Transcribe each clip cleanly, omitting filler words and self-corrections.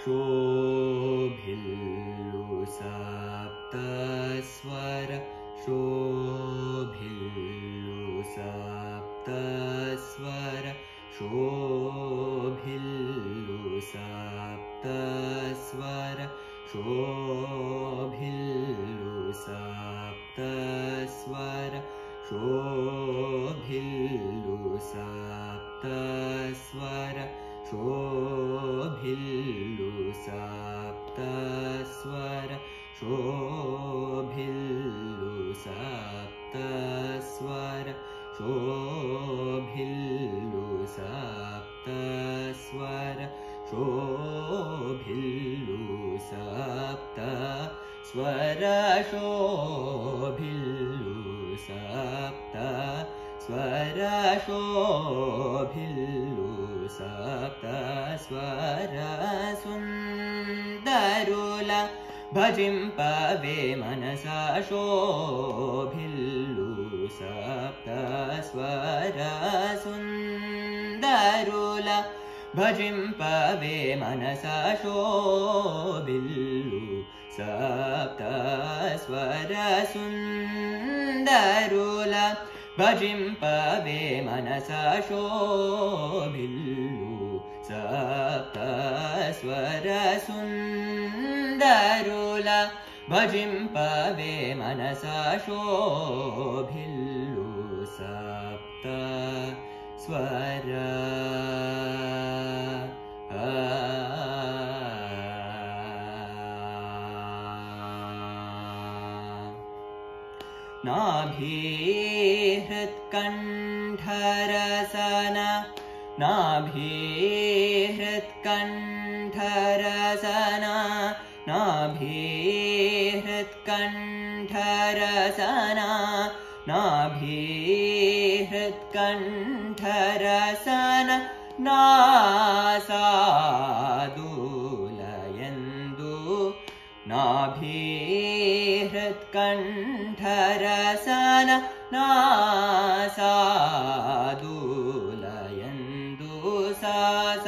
शोभिल्लु सप्तस्वर शोभिल्लु सप्तस्वर शोभिल्लु सप्तस्वर शोभिल्लु सप्तस्वर शोभिल्लु सप्तस्वर शोभिल्लु सप्तस्वर शोभिल्लु सप्तस्वर शोभिल्लु सप्तस्वर शोभिल्लु सप्तस्वर शोभिल्लु सप्तस्वर शोभिल्लु सप्तस्वर सुन्दरुल भजिम्पवे मनसा शोभिल्लु सप्तस्वर सुन्दरुल भजिम्पवे मनसा शोभिल्लु सप्तस्वर सुन्दरुल भजिम्पवे मनसा शोभिल्लु सप्तस्वर सुन्दरुल भजिम्पवे मनसा शोभिल्लु सप्तस्वर नाभिहृत्कण्ठरसन नाभिहृत्कण्ठरसन नाभिहृत्कण्ठरसन नाभिहृत्कण्ठरसन नासादुलयन्दु नाभिहृत्कण्ठरसन नासादुलयन्दु सास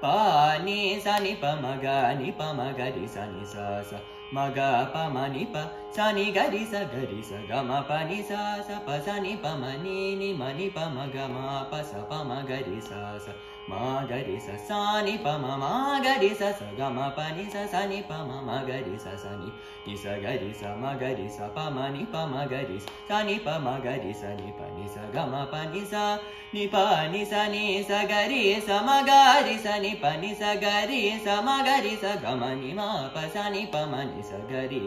पानि सनि पमग नि पमगरि सनि सास मग पमनि प सनि गरि स गम पनि सास प सनि पमनि नि मनि पमग मा प स पमगरि सास मा गरि स सनि पम मा गरि स गम पनि स सनि पम गरि स सनि नि स गरि स म गरि स पमनि पम गरि सनि पम गरि स नि पनि स गम पनि स नि पनि स नि स गरि स म गरि स नि पनि स गरि स म गरि स गम नि मा प सनि पमनि स गरि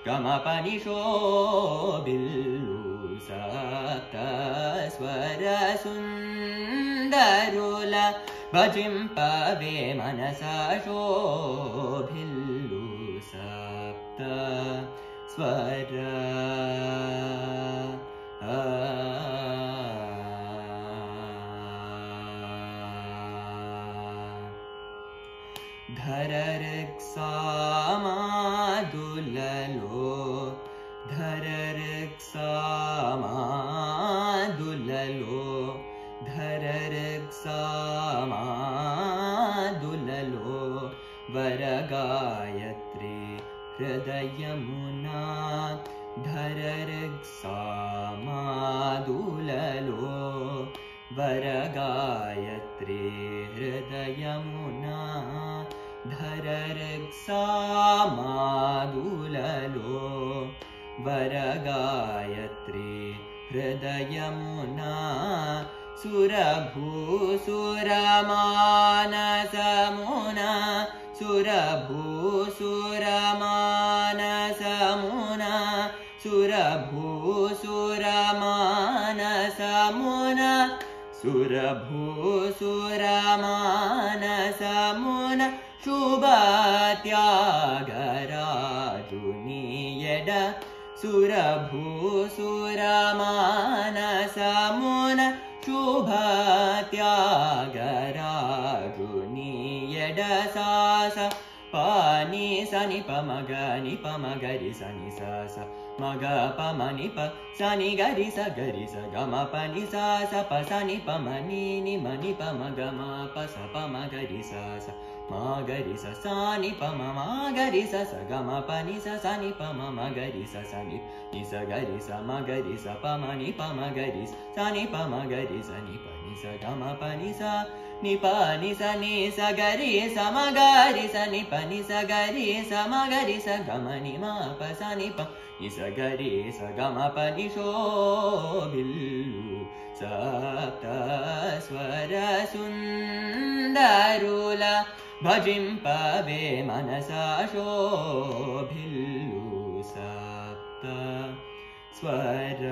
गम पनि शोभिल्लु सप्तस्वर सुन्दरुल भजिम्पवे मनसा शोभिल्लु सप्तस्वर धरऋक्सामादुललो धरऋक्सामादुललो धरऋक्सामादुललो वरगायत्री हृदयमुना धरऋक्सामादुललो वरगायत्री हृदयमुना धरऋक्सामादुललो वरगायत्री हृदयमुना सुरभूसुरमानसमुना सुरभूसुरमानसमुना सुरभूसुरमानसमुना सुरभूसुरमानसमुना शुभत्यागराजुनियड सुरभूसुरमानसमुना शुभत्यागराजुनियड सास पानि सनि पमग नि पमगरि सनि सास मग पमनि प सनि गरि स गम पनि सास प सनि पमनि नि मनि पमग मा प स पमगरि सास ma gari sa sa ni pa ma gari sa sa ga ma pa ni sa ni pa ma gari sa ni sa gari sa ma gari sa pa ma ni gari sa ni pa ma gari sa ni ga ma pa ni sa ni sa gari sa ma gari sa ni gari sa ma gari sa ga ma pa sa ni gari sa ga ma pa ni శోభిల్లు సప్త స్వర సుందరుల భజింపవే మనసా శోభిల్లు సప్త స్వర